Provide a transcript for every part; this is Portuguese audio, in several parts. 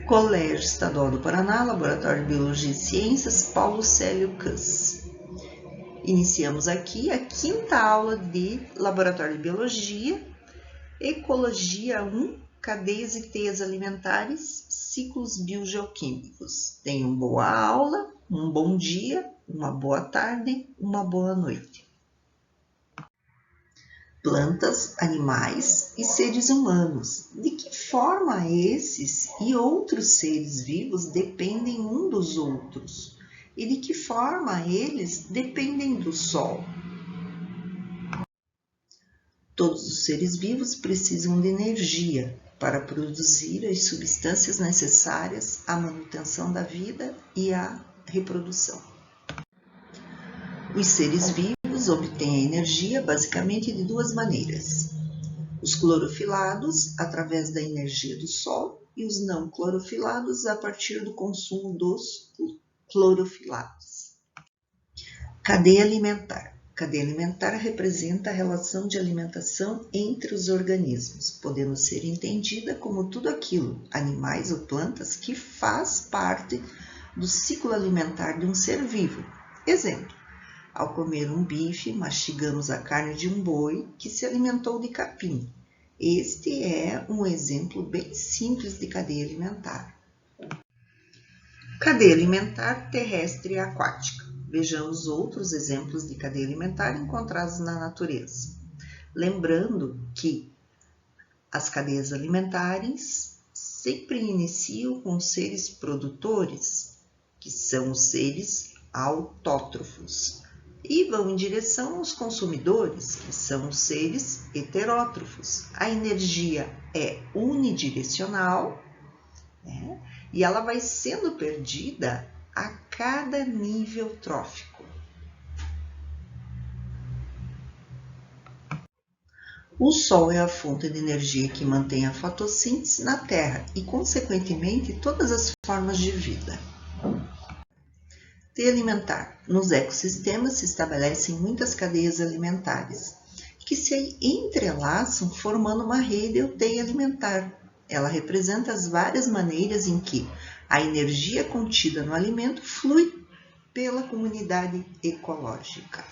Colégio Estadual do Paraná, Laboratório de Biologia e Ciências, Paulo Célio Cus. Iniciamos aqui a 5ª aula de Laboratório de Biologia, Ecologia 1, Cadeias e Teias Alimentares, Ciclos Biogeoquímicos. Tenham boa aula, um bom dia, uma boa tarde, uma boa noite. Plantas, animais e seres humanos. De que forma esses e outros seres vivos dependem um dos outros? E de que forma eles dependem do Sol? Todos os seres vivos precisam de energia para produzir as substâncias necessárias à manutenção da vida e à reprodução. Os seres vivos obtêm a energia basicamente de duas maneiras. Os clorofilados, através da energia do Sol, e os não clorofilados, a partir do consumo dos clorofilados. Cadeia alimentar. Cadeia alimentar representa a relação de alimentação entre os organismos, podendo ser entendida como tudo aquilo, animais ou plantas, que faz parte do ciclo alimentar de um ser vivo. Exemplo: ao comer um bife, mastigamos a carne de um boi que se alimentou de capim. Este é um exemplo bem simples de cadeia alimentar. Cadeia alimentar terrestre e aquática. Vejamos outros exemplos de cadeia alimentar encontrados na natureza. Lembrando que as cadeias alimentares sempre iniciam com seres produtores, que são os seres autótrofos, e vão em direção aos consumidores, que são os seres heterótrofos. A energia é unidirecional, né? E ela vai sendo perdida a cada nível trófico. O Sol é a fonte de energia que mantém a fotossíntese na Terra e, consequentemente, todas as formas de vida. Cadeia alimentar. Nos ecossistemas se estabelecem muitas cadeias alimentares, que se entrelaçam formando uma rede ou teia alimentar. Ela representa as várias maneiras em que a energia contida no alimento flui pela comunidade ecológica.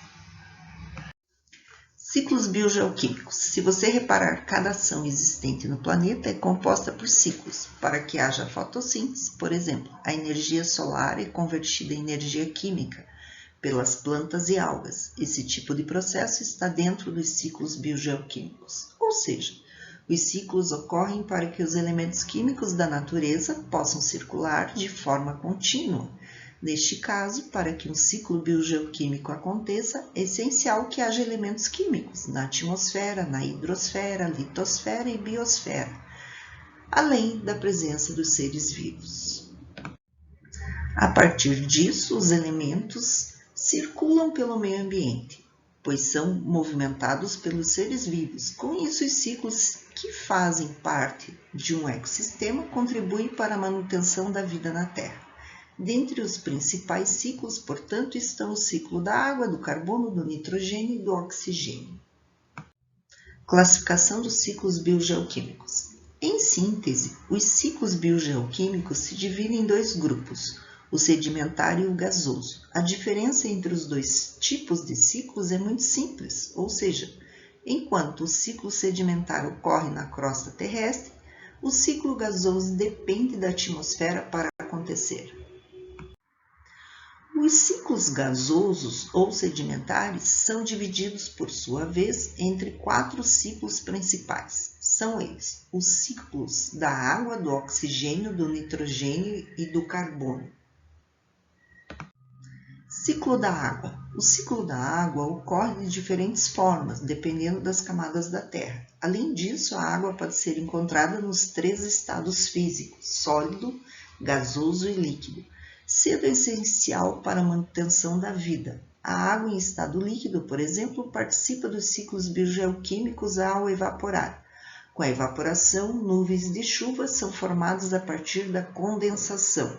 Ciclos biogeoquímicos. Se você reparar, cada ação existente no planeta é composta por ciclos. Para que haja fotossíntese, por exemplo, a energia solar é convertida em energia química pelas plantas e algas. Esse tipo de processo está dentro dos ciclos biogeoquímicos. Ou seja, os ciclos ocorrem para que os elementos químicos da natureza possam circular de forma contínua. Neste caso, para que um ciclo biogeoquímico aconteça, é essencial que haja elementos químicos na atmosfera, na hidrosfera, litosfera e biosfera, além da presença dos seres vivos. A partir disso, os elementos circulam pelo meio ambiente, pois são movimentados pelos seres vivos. Com isso, os ciclos que fazem parte de um ecossistema contribuem para a manutenção da vida na Terra. Dentre os principais ciclos, portanto, estão o ciclo da água, do carbono, do nitrogênio e do oxigênio. Classificação dos ciclos biogeoquímicos. Em síntese, os ciclos biogeoquímicos se dividem em dois grupos, o sedimentar e o gasoso. A diferença entre os dois tipos de ciclos é muito simples, ou seja, enquanto o ciclo sedimentar ocorre na crosta terrestre, o ciclo gasoso depende da atmosfera para acontecer. Os ciclos gasosos ou sedimentares são divididos, por sua vez, entre 4 ciclos principais. São eles: os ciclos da água, do oxigênio, do nitrogênio e do carbono. Ciclo da água. O ciclo da água ocorre de diferentes formas, dependendo das camadas da Terra. Além disso, a água pode ser encontrada nos 3 estados físicos: sólido, gasoso e líquido, sendo essencial para a manutenção da vida. A água em estado líquido, por exemplo, participa dos ciclos biogeoquímicos ao evaporar. Com a evaporação, nuvens de chuva são formadas a partir da condensação.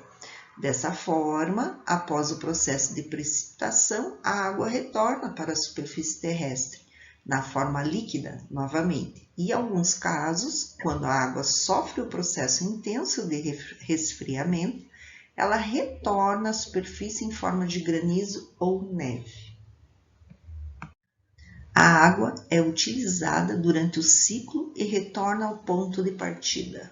Dessa forma, após o processo de precipitação, a água retorna para a superfície terrestre, na forma líquida novamente. E em alguns casos, quando a água sofre o processo intenso de resfriamento, ela retorna à superfície em forma de granizo ou neve. A água é utilizada durante o ciclo e retorna ao ponto de partida.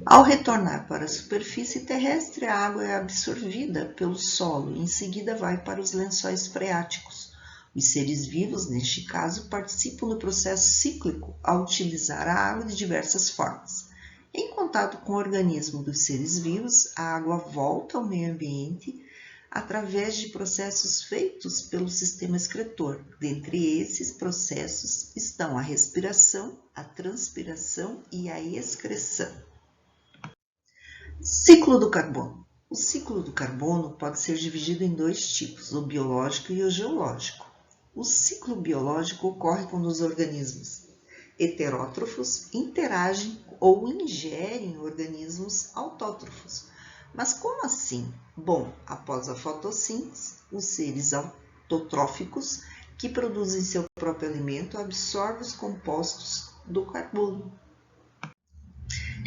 Ao retornar para a superfície terrestre, a água é absorvida pelo solo e em seguida vai para os lençóis freáticos. Os seres vivos, neste caso, participam do processo cíclico ao utilizar a água de diversas formas. Em contato com o organismo dos seres vivos, a água volta ao meio ambiente através de processos feitos pelo sistema excretor. Dentre esses processos estão a respiração, a transpiração e a excreção. Ciclo do carbono. O ciclo do carbono pode ser dividido em dois tipos, o biológico e o geológico. O ciclo biológico ocorre quando os organismos heterótrofos interagem ou ingerem organismos autótrofos. Mas como assim? Bom, após a fotossíntese, os seres autotróficos que produzem seu próprio alimento absorvem os compostos do carbono.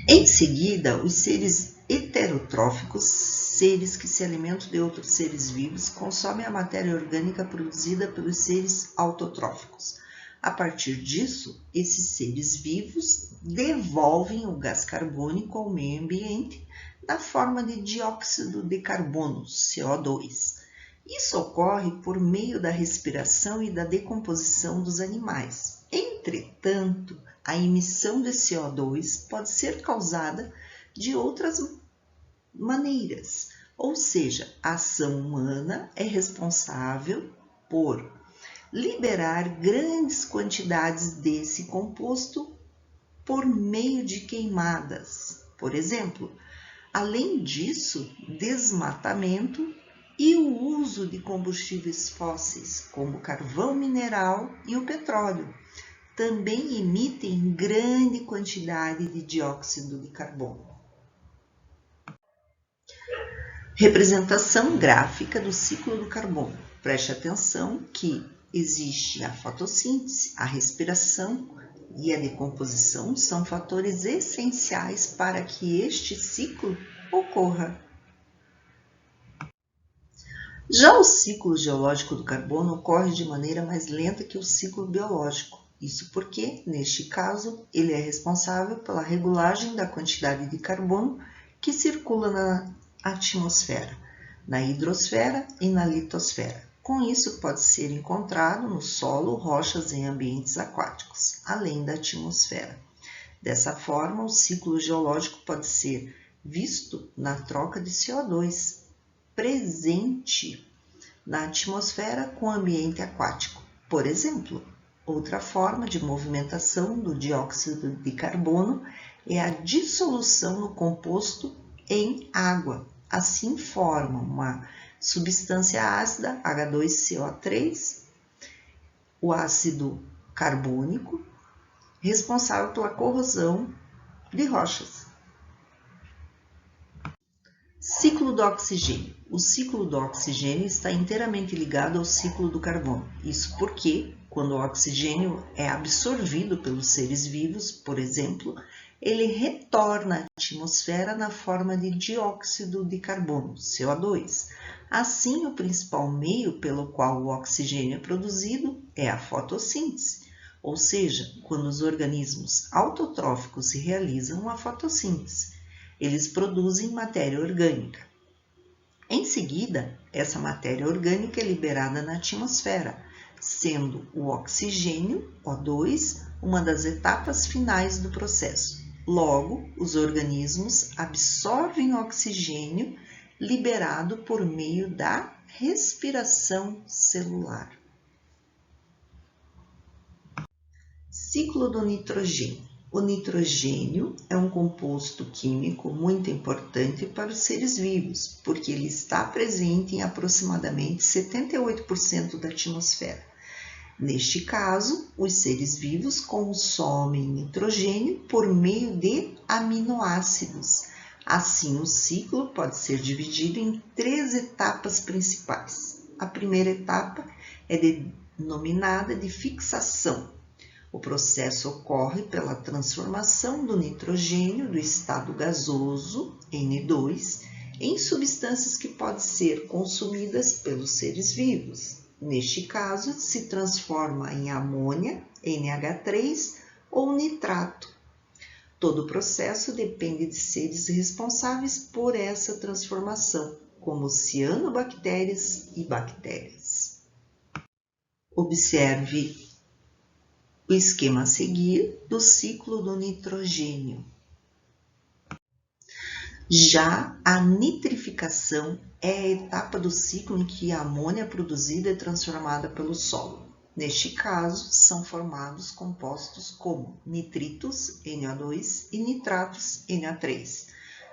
Em seguida, os seres heterotróficos, seres que se alimentam de outros seres vivos, consomem a matéria orgânica produzida pelos seres autotróficos. A partir disso, esses seres vivos devolvem o gás carbônico ao meio ambiente na forma de dióxido de carbono, CO2. Isso ocorre por meio da respiração e da decomposição dos animais. Entretanto, a emissão de CO2 pode ser causada de outras maneiras, ou seja, a ação humana é responsável por liberar grandes quantidades desse composto por meio de queimadas, por exemplo. Além disso, desmatamento e o uso de combustíveis fósseis, como o carvão mineral e o petróleo, também emitem grande quantidade de dióxido de carbono. Representação gráfica do ciclo do carbono. Preste atenção que existe a fotossíntese, a respiração e a decomposição são fatores essenciais para que este ciclo ocorra. Já o ciclo geológico do carbono ocorre de maneira mais lenta que o ciclo biológico. Isso porque, neste caso, ele é responsável pela regulagem da quantidade de carbono que circula na atmosfera, na hidrosfera e na litosfera. Com isso, pode ser encontrado no solo, rochas em ambientes aquáticos, além da atmosfera. Dessa forma, o ciclo geológico pode ser visto na troca de CO2 presente na atmosfera com o ambiente aquático. Por exemplo, outra forma de movimentação do dióxido de carbono é a dissolução no composto em água. Assim forma uma substância ácida, H2CO3, o ácido carbônico, responsável pela corrosão de rochas. Ciclo do oxigênio. O ciclo do oxigênio está inteiramente ligado ao ciclo do carbono. Isso porque, quando o oxigênio é absorvido pelos seres vivos, por exemplo, ele retorna à atmosfera na forma de dióxido de carbono, CO2. Assim, o principal meio pelo qual o oxigênio é produzido é a fotossíntese, ou seja, quando os organismos autotróficos realizam a fotossíntese, eles produzem matéria orgânica. Em seguida, essa matéria orgânica é liberada na atmosfera, sendo o oxigênio, O2, uma das etapas finais do processo. Logo, os organismos absorvem o oxigênio liberado por meio da respiração celular. Ciclo do nitrogênio. O nitrogênio é um composto químico muito importante para os seres vivos, porque ele está presente em aproximadamente 78% da atmosfera. Neste caso, os seres vivos consomem nitrogênio por meio de aminoácidos. Assim, o ciclo pode ser dividido em 3 etapas principais. A primeira etapa é de nominada de fixação. O processo ocorre pela transformação do nitrogênio do estado gasoso, N2, em substâncias que podem ser consumidas pelos seres vivos. Neste caso, se transforma em amônia, NH3, ou nitrato. Todo o processo depende de seres responsáveis por essa transformação, como cianobactérias e bactérias. Observe o esquema a seguir do ciclo do nitrogênio. Já a nitrificação é a etapa do ciclo em que a amônia produzida é transformada pelo solo. Neste caso, são formados compostos como nitritos, NO2, e nitratos, NO3,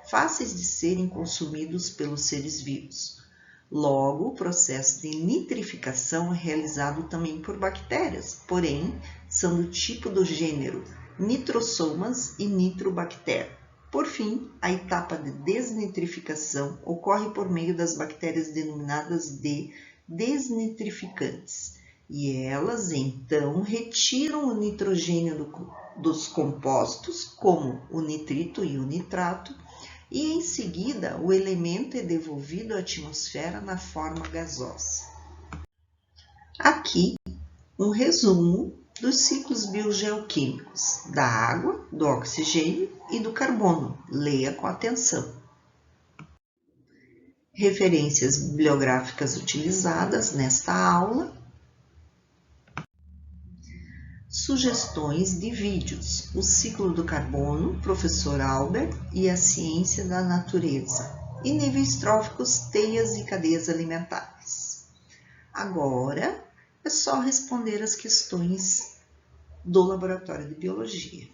fáceis de serem consumidos pelos seres vivos. Logo, o processo de nitrificação é realizado também por bactérias, porém, são do tipo do gênero Nitrosomas e Nitrobacter. Por fim, a etapa de desnitrificação ocorre por meio das bactérias denominadas de desnitrificantes, e elas, então, retiram o nitrogênio dos compostos, como o nitrito e o nitrato, e em seguida o elemento é devolvido à atmosfera na forma gasosa. Aqui, um resumo dos ciclos biogeoquímicos da água, do oxigênio e do carbono. Leia com atenção. Referências bibliográficas utilizadas nesta aula. Sugestões de vídeos: O ciclo do carbono, Professor Albert e a ciência da natureza. E níveis tróficos, teias e cadeias alimentares. Agora, é só responder as questões do laboratório de biologia.